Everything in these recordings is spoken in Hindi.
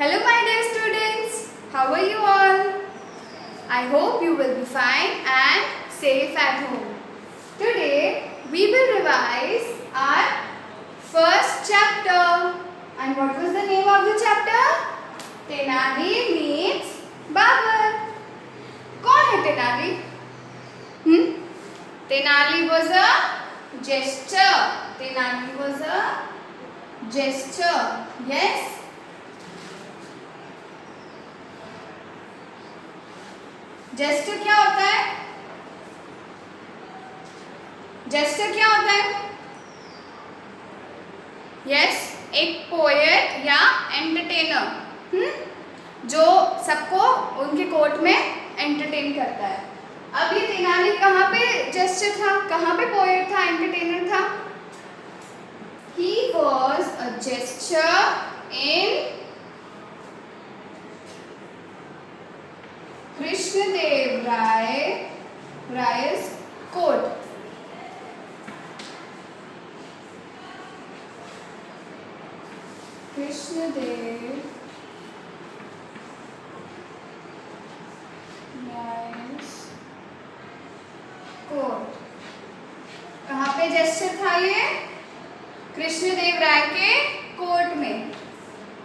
Hello my dear students, how are you all? I hope you will be fine and safe at home. Today we will revise our first chapter. And what was the name of the chapter? Tenali meets Babar. कौन है Tenali? Tenali was a jester. Tenali was a jester. Yes. Jester क्या होता है? जेस्टर क्या होता है? यस, एक पोएट या एंटरटेनर जो सबको उनके कोर्ट में एंटरटेन करता है। अब ये तेनाली कहाँ पे जेस्टर था, कहाँ पे पोएट था, एंटरटेनर था? He was a jester in Krishnadeva राय's court. Krishnadeva राय's court. कहाँ पे जेस्टर था ये? कृष्णदेव राय के कोर्ट में,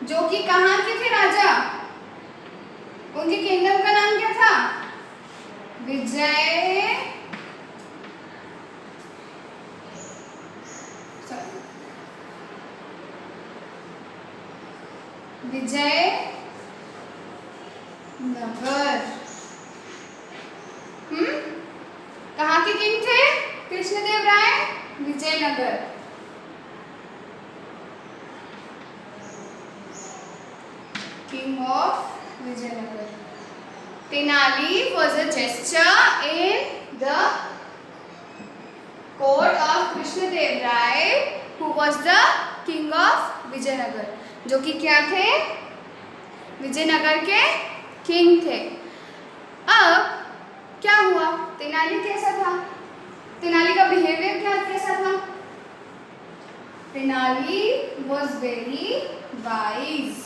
जो कि कहाँ के थे राजा? उनके किंगडम का नाम क्या था? विजय नगर। कहाँ के किंग थे Krishnadeva Raya? Vijayanagar. King of Vijayanagar. Tenali was a jester in the court of Krishnadev Rai, who was the king of Vijayanagar. जो कि क्या थे? विजयनगर के किंग थे। अब क्या हुआ? तेनाली कैसा था? तेनाली का बिहेवियर कैसा था? Tenali was very wise.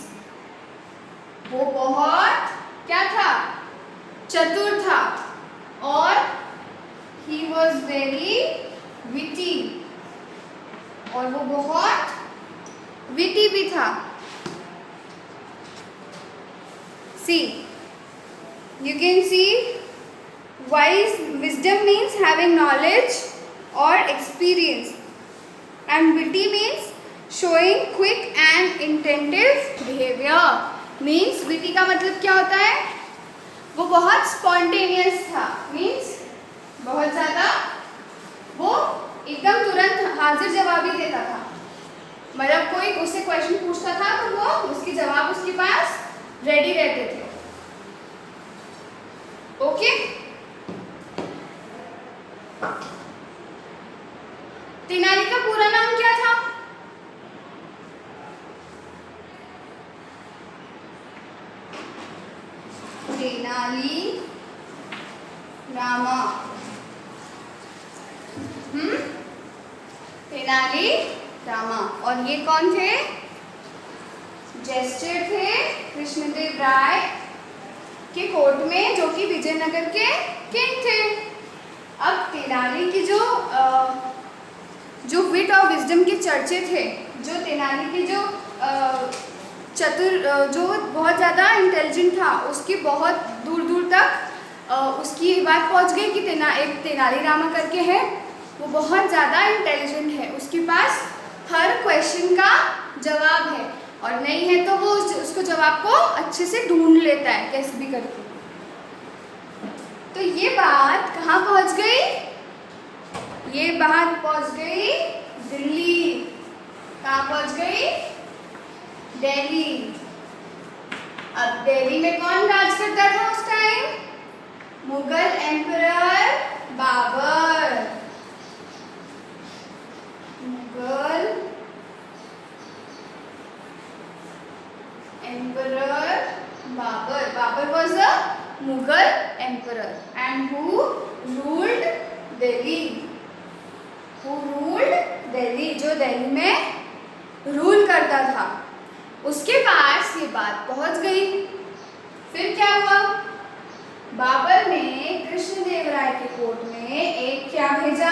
वो बहुत क्या था? चतुर था। और he was very witty. और वो बहुत witty भी था। See, you can see wisdom means having knowledge or experience, and witty means showing quick and attentive behavior. Means witty का मतलब क्या होता है? वो बहुत स्पॉन्टेनियस था, मीन्स बहुत ज़्यादा वो एकदम तुरंत हाजिर जवाब ही देता था। मतलब कोई उससे क्वेश्चन पूछता था तो वो उसके जवाब उसके पास रेडी रहते थे। ओके, तेनाली का पूरा नाम क्या था? तेनाली रामा। तेनाली रामा। और ये कौन थे? जेस्टर थे कृष्णदेव राय के कोर्ट में, जो कि विजयनगर के किंग थे। अब तेनाली की जो विट और विजडम के चर्चे थे, जो तेनाली की जो जो बहुत ज़्यादा इंटेलिजेंट था, उसकी बहुत दूर दूर तक उसकी ये बात पहुंच गई कि एक तेनाली रामा करके है, वो बहुत ज़्यादा इंटेलिजेंट है, उसके पास हर क्वेश्चन का जवाब है, और नहीं है तो वो उसको जवाब को अच्छे से ढूंढ लेता है कैसे भी करके। तो ये बात कहाँ पहुंच गई? ये बात पहुंच गई दिल्ली। कहाँ पहुंच गई? दिल्ली। अब दिल्ली में कौन राज करता था उस time? Mughal emperor Babar. Mughal emperor Babar. Babar was a Mughal emperor and who ruled Delhi. जो दिल्ली में रूल करता था। उसके पास पास ये बात पहुंच गई। फिर क्या हुआ? बाबर ने कृष्णदेवराय के कोर्ट में एक क्या भेजा?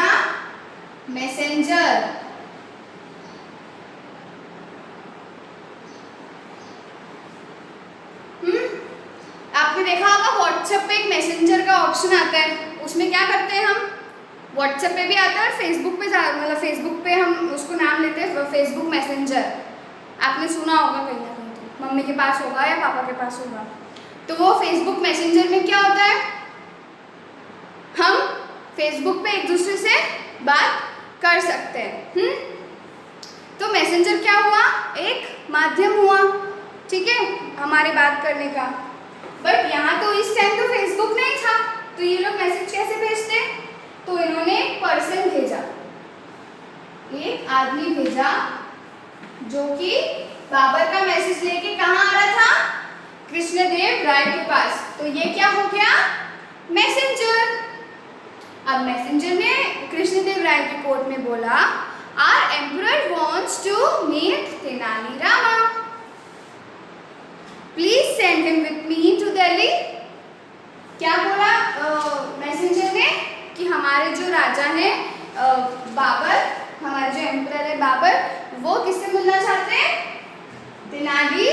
मैसेंजर। आपने देखा होगा व्हाट्सएप पे एक मैसेंजर का ऑप्शन आता है, उसमें क्या करते हैं हम? व्हाट्सएप पे भी आता है और फेसबुक पे मतलब फेसबुक पे हम उसको नाम लेते हैं फेसबुक मैसेंजर। आपने सुना होगा कहीं ना कहीं, तो मम्मी के पास होगा या पापा के पास होगा। तो वो फेसबुक मैसेंजर में क्या होता है? हम फेसबुक पे एक दूसरे से बात कर सकते हैं। तो मैसेंजर क्या हुआ? एक माध्यम हुआ, ठीक है, हमारे बात करने का। बट यहाँ तो इस टाइम तो फेसबुक नहीं था, तो ये लोग मैसेज कैसे भेजते? तो इन्होंने एक पर्सन भेजा, एक आदमी भेजा, जो कि बाबर का मैसेज लेके कहाँ आ रहा था? कृष्णदेव राय के पास। तो ये क्या हो गया? मैसेंजर। अब मैसेंजर ने कृष्णदेव राय के कोर्ट में बोला, our emperor wants to meet Tenali Rama, please send him with me to Delhi. क्या बोला मैसेंजर ने? कि हमारे जो राजा हैं बाबर, हमारे जो एम्परर है बाबर, वो किससे मिलना चाहते हैं? तेनाली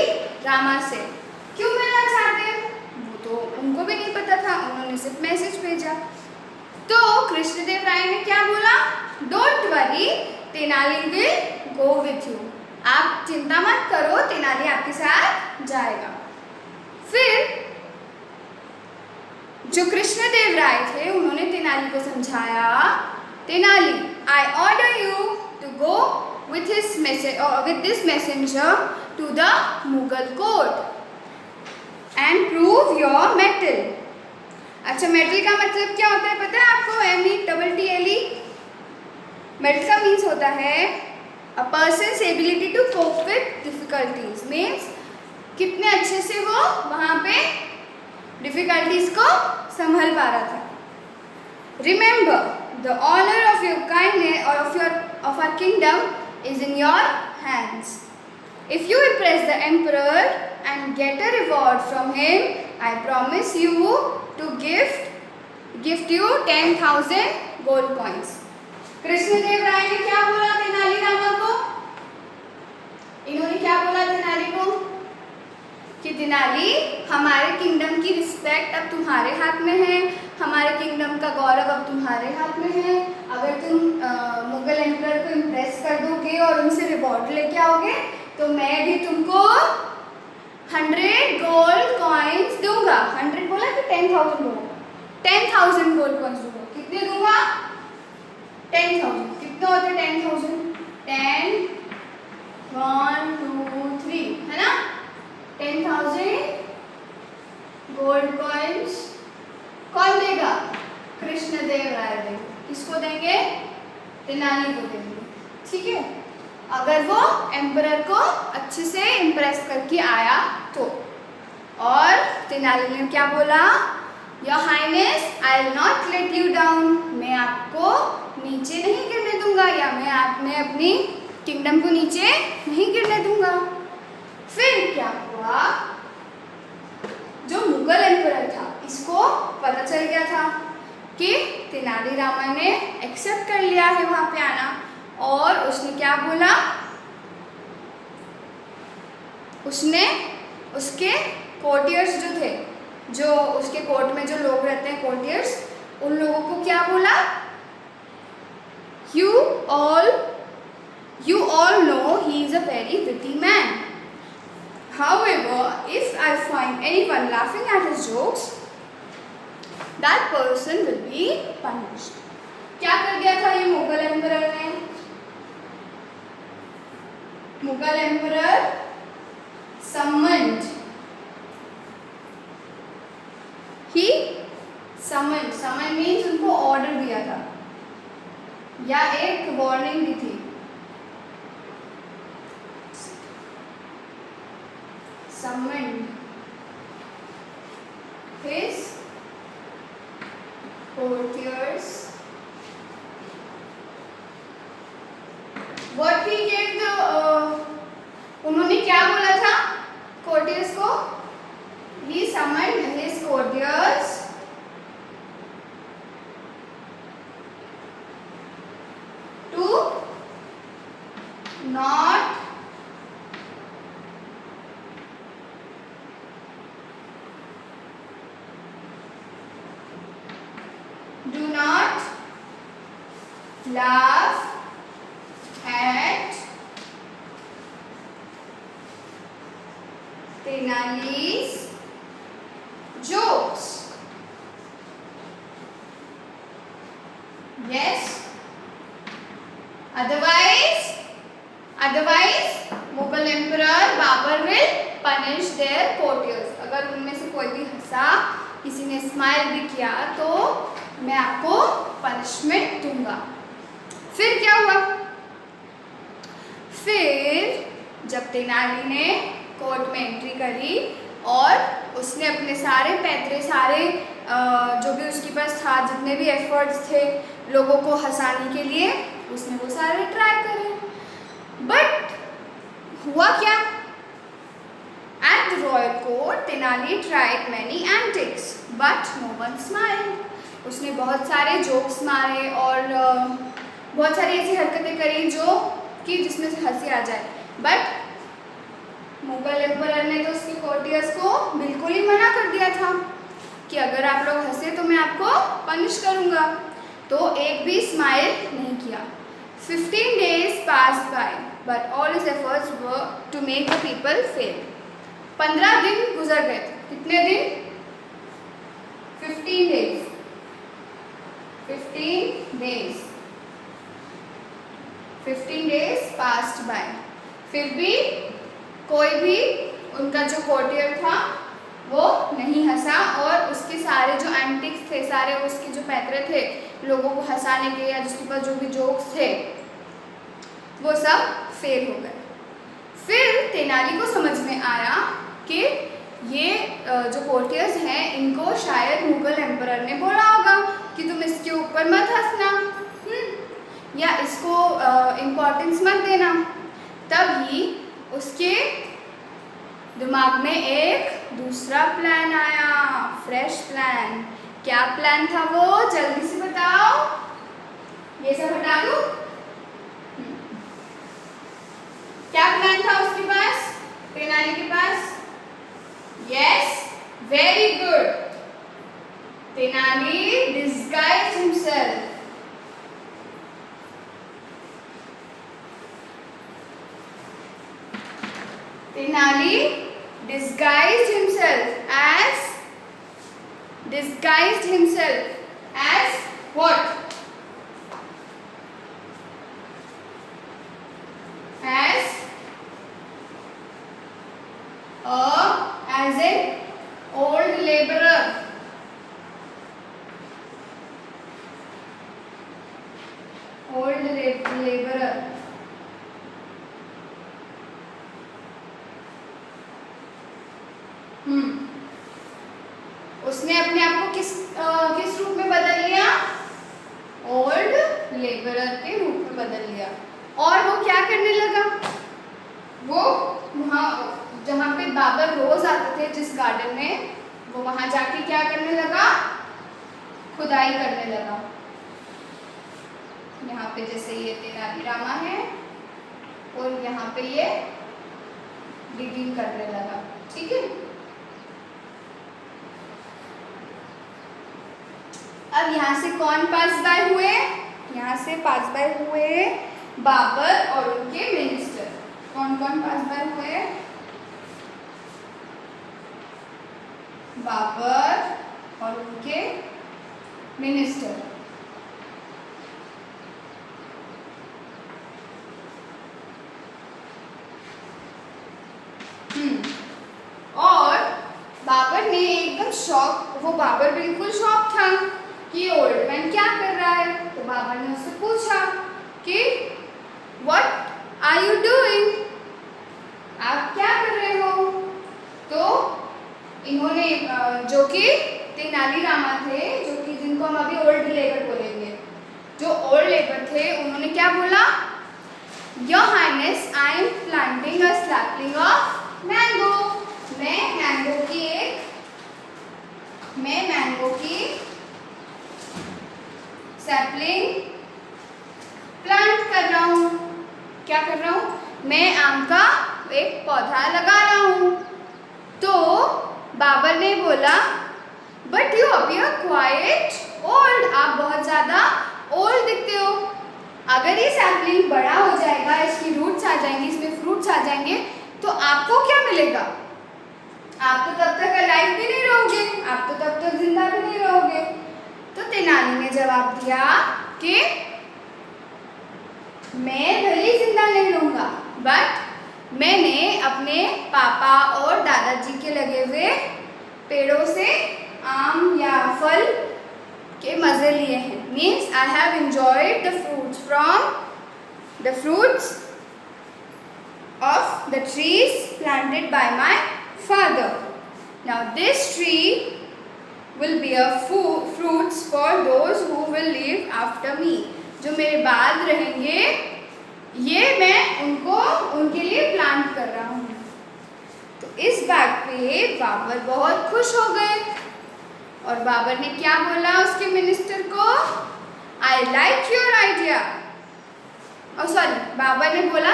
रामा से। क्यों मिलना चाहते हैं? वो तो उनको भी नहीं पता था, उन्होंने सिर्फ मैसेज भेजा। तो कृष्णदेव राय ने क्या बोला? Don't worry, Tenali will go with you. आप चिंता मत करो, तेनाली आपके साथ जाएगा। फिर जो कृष्णदेव राय थे उन्होंने तेनाली को समझाया, Tenali, I order you to go with this messenger to the Mughal court and prove your mettle। अच्छा, मेटल का मतलब क्या होता है पता है आपको? METTLE। मेटल का मीन्स होता है a person's ability to cope with difficulties, means कितने अच्छे से वो वहाँ पे डिफिकल्टीज को संभल पा रहा था। Remember, the honor of your kindness or of our kingdom is in your hands. If you impress the emperor and get a reward from him, I promise you to gift you 10,000 gold coins। Krishnadeva राय ने क्या बोला तेनाली रामा को? इन्होंने क्या बोला तेनाली को? कि तेनाली, हमारे किंगडम की रिस्पेक्ट अब तुम्हारे हाथ में है, हमारे किंगडम का गौरव अब तुम्हारे हाथ में है। अगर तुम मुगल एम्परर को इम्प्रेस कर दोगे और उनसे रिवॉर्ड लेके आओगे, तो मैं भी तुमको 100 गोल्ड कॉइन्स दूंगा। 100 बोला कि 10,000 बोला? 10,000 गोल्ड कॉइन्स दूंगा। कितने दूंगा? 10,000। कितने होते हैं 10,000? 10, 1, 2, 3, है ना? 10,000 गोल्ड कॉइन्स कौन देगा? कृष्णदेव राय देंगे। किसको देंगे? तेनाली को देंगे, ठीक है, अगर वो एम्परर को अच्छे से इम्प्रेस करके आया तो। और तेनाली ने क्या बोला? Your highness, I will not let you down. मैं आपको नीचे नहीं गिरने दूंगा, या मैं अपनी किंगडम को नीचे नहीं गिरने दूंगा। फिर क्या हुआ? जो मुगल एम्परर था, इसको पता चल गया था कि तेनाली रामा ने एक्सेप्ट कर लिया है वहाँ पे आना, और उसने क्या बोला? उसने उसके कोर्टियर्स जो थे, जो उसके कोर्ट में जो लोग रहते हैं कोर्टियर्स, उन लोगों को क्या बोला? You all know he is a very witty man. However, if I find anyone laughing at his jokes, that person will be punished। क्या कर दिया था ये मुगल एम्परर ने? Mughal emperor summoned, summon means उनको ऑर्डर दिया था या एक वार्निंग दी थी। Summoned his courtiers। What he gave the उन्होंने क्या बोला था? Do not laugh at Tenali's jokes. Yes. Otherwise, Mughal emperor Babar will punish their courtiers. अगर उनमें से कोई भी हंसा, किसी ने स्माइल भी किया, तो मैं आपको पनिशमेंट दूंगा. फिर क्या हुआ? फिर जब तेनाली ने कोर्ट में एंट्री करी और उसने अपने सारे पैतरे, सारे जो भी उसके पास था, जितने भी एफर्ट्स थे लोगों को हंसाने के लिए, उसने वो सारे ट्राई करे. बट हुआ क्या? At the royal court Tenali tried many antics but no one smiled. उसने बहुत सारे जोक्स मारे और बहुत सारी ऐसी हरकतें करी जो कि जिसमें से हंसी आ जाए. बट मुगल एम्परर ने तो उसके कोर्टियर्स को बिल्कुल ही मना कर दिया था कि अगर आप लोग हंसे तो मैं आपको पनिश करूंगा. तो एक भी स्माइल नहीं किया. 15 days passed by, but all his efforts were to make the people fail. 15 दिन गुजर गए थे. कितने दिन? 15 days. 15 days. 15 days passed by. फिर भी कोई भी उनका जो कोर्टियर था वो नहीं हंसा और उसके सारे जो एंटिक्स थे, सारे उसके जो पैतरे थे लोगों को हंसाने के या जिसके पास जो भी जोक्स थे वो सब फेल हो गए. फिर तेनाली को समझ में आया कि ये जो कोर्टियर्स हैं इनको शायद मुगल एम्परर ने बोला होगा कि तुम इसके ऊपर मत हंसना या इसको इम्पोर्टेंस मत देना. तभी उसके दिमाग में एक दूसरा प्लान आया, फ्रेश प्लान. क्या प्लान था वो? जल्दी से बताओ. ये सब हटा दो. क्या प्लान था उसके पास, तेनाली के पास? Yes, very good. Tenali disguised himself. Tenali disguised himself as what? As an old laborer. उसने अपने आप को किस रूप में बदल लिया? ओल्ड लेबरर के रूप में बदल लिया. और वो क्या करने लगा? वो वहाँ जहाँ पे बाबर रोज आते थे, जिस गार्डन में, वो वहाँ जाके क्या करने लगा? खुदाई करने लगा. यहाँ पे जैसे ये तेनालीरामा है और यहाँ पे ये डिगिंग करने लगा. ठीक है. अब यहाँ से कौन पास बाय हुए? यहाँ से पास बाय हुए बाबर और उनके मिनिस्टर. कौन कौन पास बाय हुए? बाबर और उनके मिनिस्टर. और बाबर ने एकदम शॉक, वो बाबर बिल्कुल शॉक था कि ओल्ड मैन क्या कर रहा है. तो बाबर ने उससे पूछा कि व्हाट आर यू डूइंग? आप क्या कर रहे हो? तो इन्होंने जो कि तेनालीरामा थे, जो कि जिनको हम अभी ओल्ड लेबर बोलेंगे, जो ओल्ड लेबर थे, उन्होंने क्या बोला? Your highness, I am planting a sapling of mango. मैं मैंगो की सैपलिंग प्लांट कर रहा हूँ. क्या कर रहा हूँ? मैं आम का एक पौधा लगा रहा हूँ. तो बाबर ने बोला, but you appear quite old, आप बहुत ज़्यादा ओल्ड दिखते हो। अगर ये सैपलिंग बड़ा हो जाएगा, इसकी रूट्स आ जाएंगी, इसमें फ्रूट्स आ जाएंगे, तो आपको क्या मिलेगा? आप तो तब तक अलाइव भी नहीं रहोगे, आप तो तब तक जिंदा भी नहीं रहोगे। तो तेनाली ने जवाब दिया कि मैं भले जिंदा नहीं रहूँगा, बट मैंने अपने पापा और दादाजी के लगे हुए पेड़ों से आम या फल के मज़े लिए हैं। Means I have enjoyed the fruits from the fruits of the trees planted by my father. Now this tree will bear fruits for those who will live after me. जो मेरे बाद रहेंगे, ये मैं उनको उनके लिए प्लांट कर रहा हूँ। तो इस बात पे बाबर बहुत खुश हो गए और बाबर ने क्या बोला उसके मिनिस्टर को? I like your idea. और सॉरी, बाबर ने बोला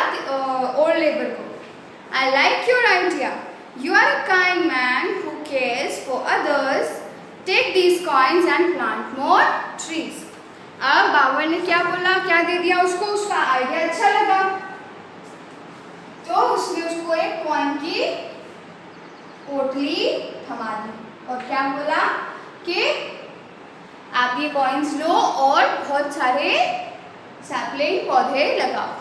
ओल्ड लेबर को, I like your idea, you are a kind man who cares for others, take these coins and plant more trees. अब बाबर ने क्या बोला, क्या दे दिया उसको? उसका आइडिया अच्छा लगा, तो उसने उसको एक कॉइन की पोटली थमा दी और क्या बोला कि आप ये कॉइन्स लो और बहुत सारे सैपलिंग पौधे लगाओ।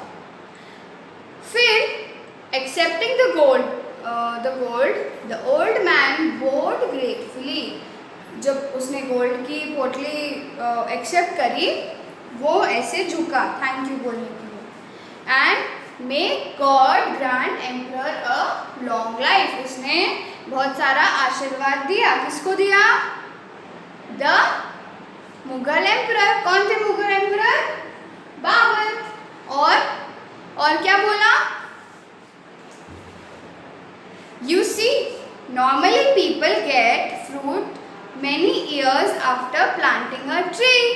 फिर accepting the gold, the old man bowed gratefully. जब उसने गोल्ड की पोटली एक्सेप्ट करी, वो ऐसे झुका थैंक यू बोलने के लिए। And may God grant emperor a long life. उसने बहुत सारा आशीर्वाद दिया। किसको दिया? The Mughal emperor. कौन थे मुगल एम्परर? बाबर। और क्या बोला? You see, normally people get fruit many years after planting a tree,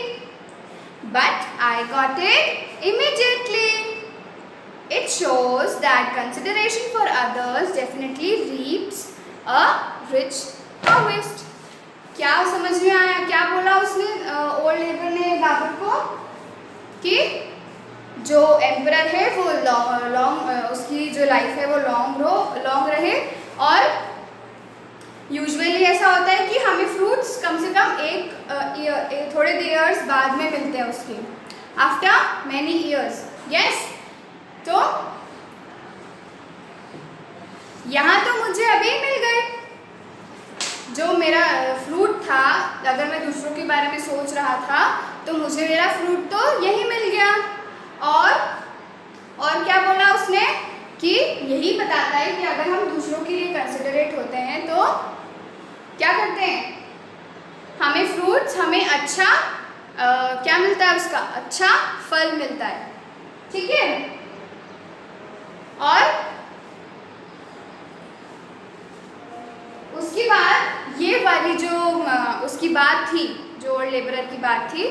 but I got it immediately. It shows that consideration for others definitely reaps a rich harvest. क्या समझ में आया? क्या बोला उसने ओल्ड लेबर ने बाबर को कि जो एम्परर है वो लॉन्ग उसकी जो लाइफ है वो लॉन्ग रहे। और यूजुअली ऐसा होता है कि हमें फ्रूट्स कम से कम थोड़े ईयर्स बाद में मिलते हैं उसके, आफ्टर मैनी ईयर्स। यस, तो यहाँ तो मुझे अभी मिल गए जो मेरा फ्रूट था। अगर मैं दूसरों के बारे में सोच रहा था तो मुझे मेरा फ्रूट तो यही मिल गया। और क्या बोला उसने कि यही बताता है कि अगर हम दूसरों के लिए कंसिडरेट होते हैं तो क्या करते हैं, हमें फ्रूट्स, हमें अच्छा क्या मिलता है, उसका अच्छा फल मिलता है। ठीक है। और उसके बाद ये वाली जो उसकी बात थी, जो ओल्ड लेबरर की बात थी,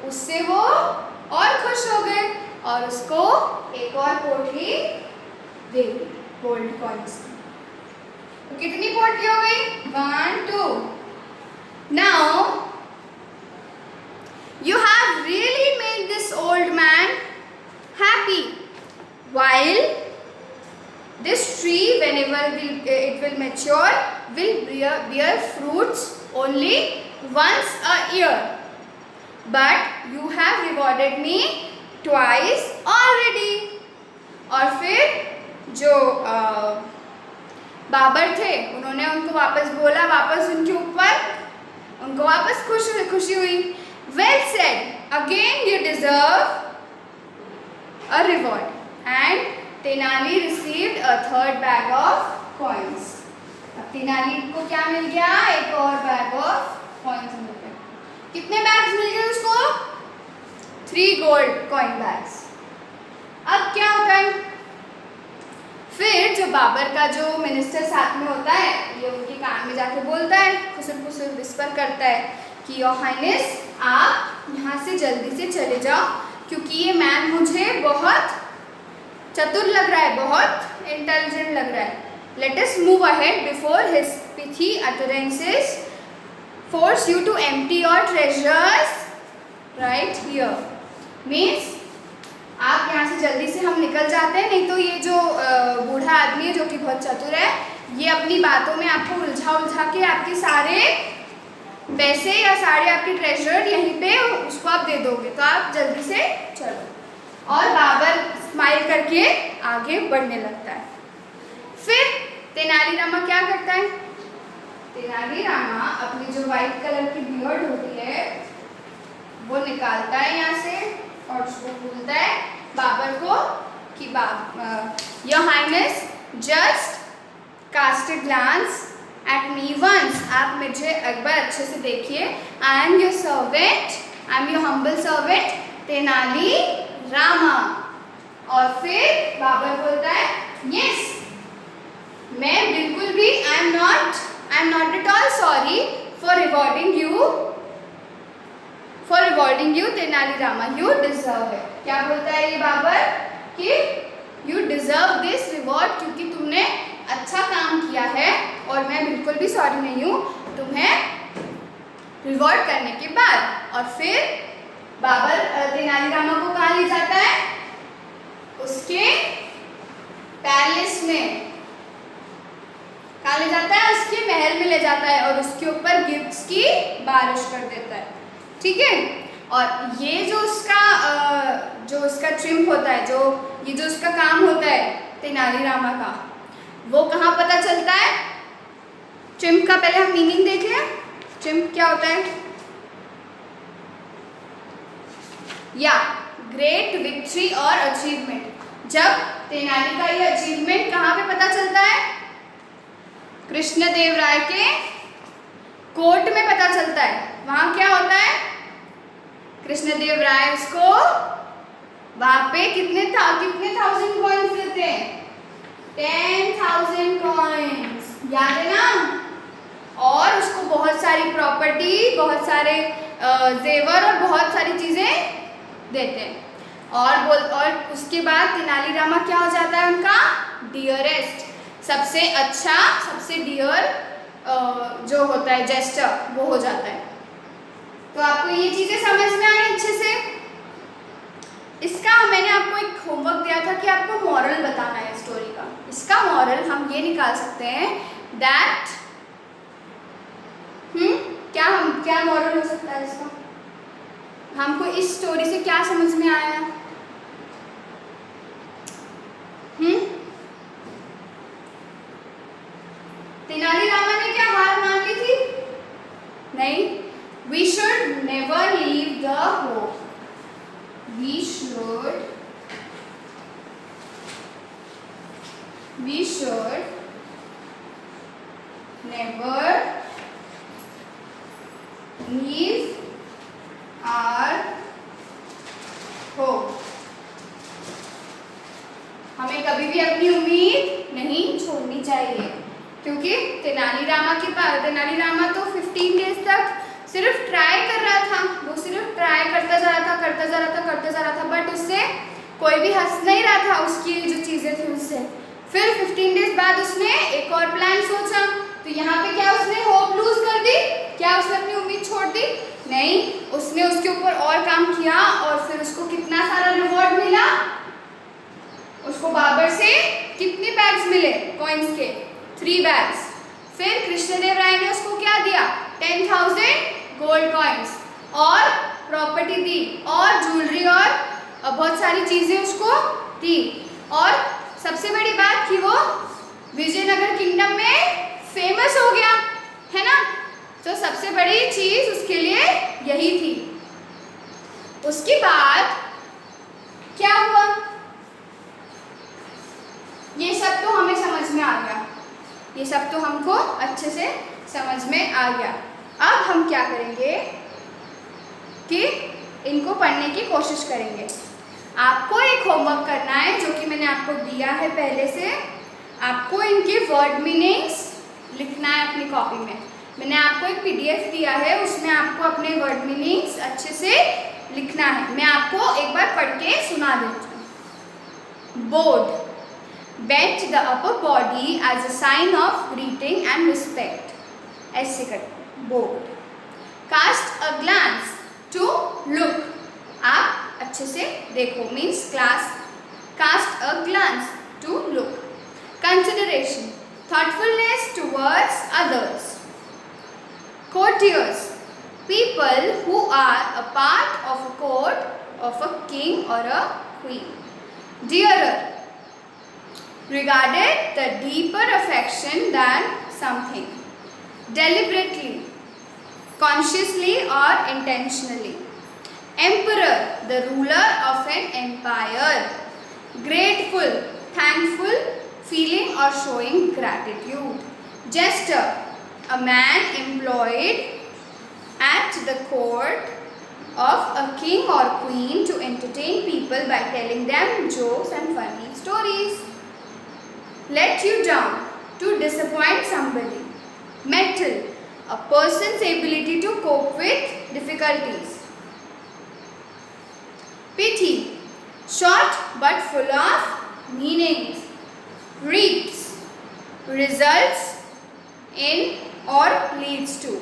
उससे वो और खुश हो गए और उसको एक और पोटली दे दी गोल्ड कॉइन्स। तो कितनी पोटली हो गई? 1, 2। Now you have really made this old man happy, while this tree, whenever it will mature, will bear fruits only once a year, but you have rewarded me twice already. और फिर जो बाबर थे उन्होंने उनको वापस बोला, वापस उनके ऊपर उनको वापस खुशी हुई। Well said, again you deserve a reward. And Tenali received a third bag of coins. अब तेनाली को क्या मिल गया? एक और बैग ऑफ कॉइन्स मिल गया। कितने बैग्स मिल गए उसको? 3 गोल्ड कॉइन बैग्स। अब क्या होता है? फिर जो बाबर का जो मिनिस्टर साथ में होता है, ये उनके कान में जाके बोलता है, खुसर विस्पर करता है कि योर हाइनेस, आप यहाँ से जल्दी से चले जाओ, क्योंकि ये मैन मुझे बहुत चतुर लग रहा है, बहुत इंटेलिजेंट लग रहा है। Let us move ahead before his pithy utterances force you to empty your treasures right here. Means आप यहाँ से जल्दी से हम निकल जाते हैं, नहीं तो ये जो बूढ़ा आदमी है जो कि बहुत चतुर है, ये अपनी बातों में आपको उलझा के आपके सारे पैसे या सारे आपके ट्रेजर यहीं पे उसको आप दे दोगे, तो आप जल्दी से चलो। और बाबर स्माइल करके आगे बढ़ने लगता है। फिर तेनालीरामा क्या करता है? तेनालीरामा अपनी जो व्हाइट कलर की बियर्ड होती है वो निकालता है यहाँ से और उसको बोलता है बाबर को कि your highness just cast a glance at me once, आप मुझे एक बार अच्छे से देखिए। I am your servant, I am your humble servant Tenali Rama. और फिर बाबर बोलता है यस, मैं बिल्कुल भी I am not at all sorry for rewarding you Tenali Rama, you deserve it. क्या बोलता है ये बाबर कि यू डिजर्व दिस रिवॉर्ड, क्योंकि तुमने अच्छा काम किया है और मैं बिल्कुल भी सॉरी नहीं हूँ तुम्हें रिवॉर्ड करने के बाद। और फिर बाबर तेनालीरामा को कहाँ ले जाता है? उसके पैलेस में। कहाँ ले जाता है? उसके महल में ले जाता है और उसके ऊपर गिफ्ट्स की बारिश कर देता है। ठीक है। और ये जो उसका ट्रिम्प होता है, ये जो उसका काम होता है तेनालीरामा का, वो कहाँ पता चलता है? ट्रिम्प का पहले हम मीनिंग देख लें। ट्रिम्प क्या होता है? या ग्रेट विक्ट्री और अचीवमेंट। जब तेनाली का ये अचीवमेंट कहाँ पे पता चलता है? कृष्णदेवराय के कोर्ट में पता चलता है। वहाँ क्या होता है? कृष्णदेवराय उसको वहाँ पे कितने 1000 कॉइन्स देते हैं? 10,000 कॉइन्स, याद है ना? और उसको बहुत सारी प्रॉपर्टी, बहुत सारे जेवर और बहुत सारी चीज़ें देते हैं। और उसके बाद तेनालीरामा क्या हो जाता है? उनका डियरेस्ट, सबसे अच्छा, सबसे डियर जो होता है जेस्टर, वो हो जाता है। तो आपको ये चीज़ें समझ में आई अच्छे से? इसका मैंने आपको एक होमवर्क दिया था कि आपको मॉरल बताना है स्टोरी का। इसका मॉरल हम ये निकाल सकते हैं दैट क्या मॉरल हो सकता है इसका? हमको इस स्टोरी से क्या समझ में आया? तेनालीरामा ने क्या हार मान ली थी? नहीं। We should never leave the hope. We should never leave our hope. हमें कभी भी अपनी उम्मीद नहीं छोड़नी चाहिए, क्योंकि तेनालीरामा तेनालीरामा तो 15 डेज तक सिर्फ ट्राई कर रहा था। वो सिर्फ ट्राई करता जा रहा था, बट उससे कोई भी हंस नहीं रहा था उसकी जो चीज़ें थी उससे। फिर 15 डेज बाद उसने एक और प्लान सोचा। तो यहाँ पे क्या उसने होप लूज कर दी? क्या उसने अपनी उम्मीद छोड़ दी? नहीं, उसने उसके ऊपर और काम किया और फिर उसको कितना सारा रिवॉर्ड मिला। उसको बाबर से कितने बैग्स मिले कॉइन्स के? 3 बैग्स। फिर कृष्णदेवराय ने उसको क्या दिया? 10,000 गोल्ड कॉइन्स और प्रॉपर्टी दी और ज्वेलरी और बहुत सारी चीज़ें उसको दी। और सबसे बड़ी बात कि वो विजयनगर किंगडम में फेमस हो गया, है ना? तो सबसे बड़ी चीज़ उसके लिए यही थी। उसके बाद क्या हुआ? ये सब तो हमें समझ में आ गया, ये सब तो हमको अच्छे से समझ में आ गया। अब हम क्या करेंगे कि इनको पढ़ने की कोशिश करेंगे। आपको एक होमवर्क करना है जो कि मैंने आपको दिया है पहले से। आपको इनके वर्ड मीनिंग्स लिखना है अपनी कॉपी में। मैंने आपको एक PDF दिया है, उसमें आपको अपने वर्ड मीनिंग्स अच्छे से लिखना है। मैं आपको एक बार पढ़ के सुना देती हूँ। Board, bent the upper body as a sign of greeting and respect. ऐसे करते हैं board. Cast a glance, to look. आप अच्छे से देखो means cast a glance, to look. Consideration, thoughtfulness towards others. Courtiers, people who are a part of a court of a king or a queen. Dearer, regarded the deeper affection than something. Deliberately, consciously or intentionally. Emperor, the ruler of an empire. Grateful, thankful, feeling or showing gratitude. Jester, a man employed at the court of a king or queen to entertain people by telling them jokes and funny stories. Let you down, to disappoint somebody. Metal, a person's ability to cope with difficulties. Pity, short but full of meanings. Reaps, results in or leads to.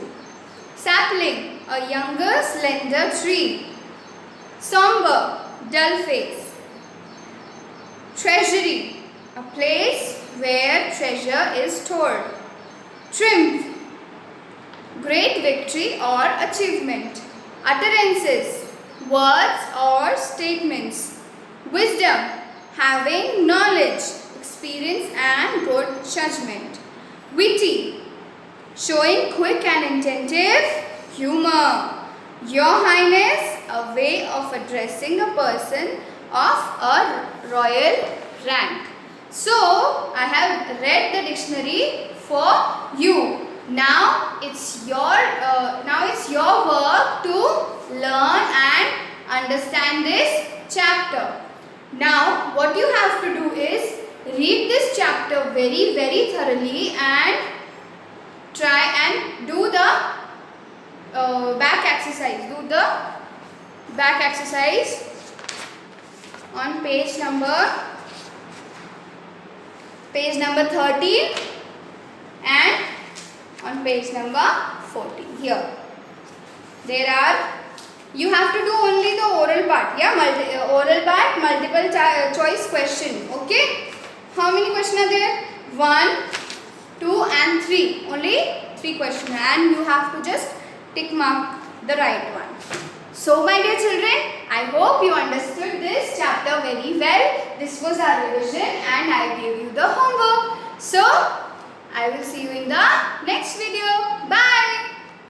Sapling, a younger slender tree. Somber, dull face. Treasury, a place where treasure is stored. Triumph, great victory or achievement. Utterances, words or statements. Wisdom, having knowledge, experience and good judgment. Witty, showing quick and attentive humor. Your Highness, a way of addressing a person of a royal rank. So, I have read the dictionary for you. Now it's your work to learn and understand this chapter. Now, what you have to do is read this chapter very, very thoroughly and try and do the back exercise. Do the back exercise on page number 13 and on page number 14. Here you have to do only the oral part. Yeah, oral part, multiple choice question. Okay, how many questions are there? 1, 2 and 3. Only 3 questions, and you have to just tick mark the right one. So my dear children, I hope you understood this chapter very well. This was our revision and I gave you the homework. So I will see you in the next video. Bye.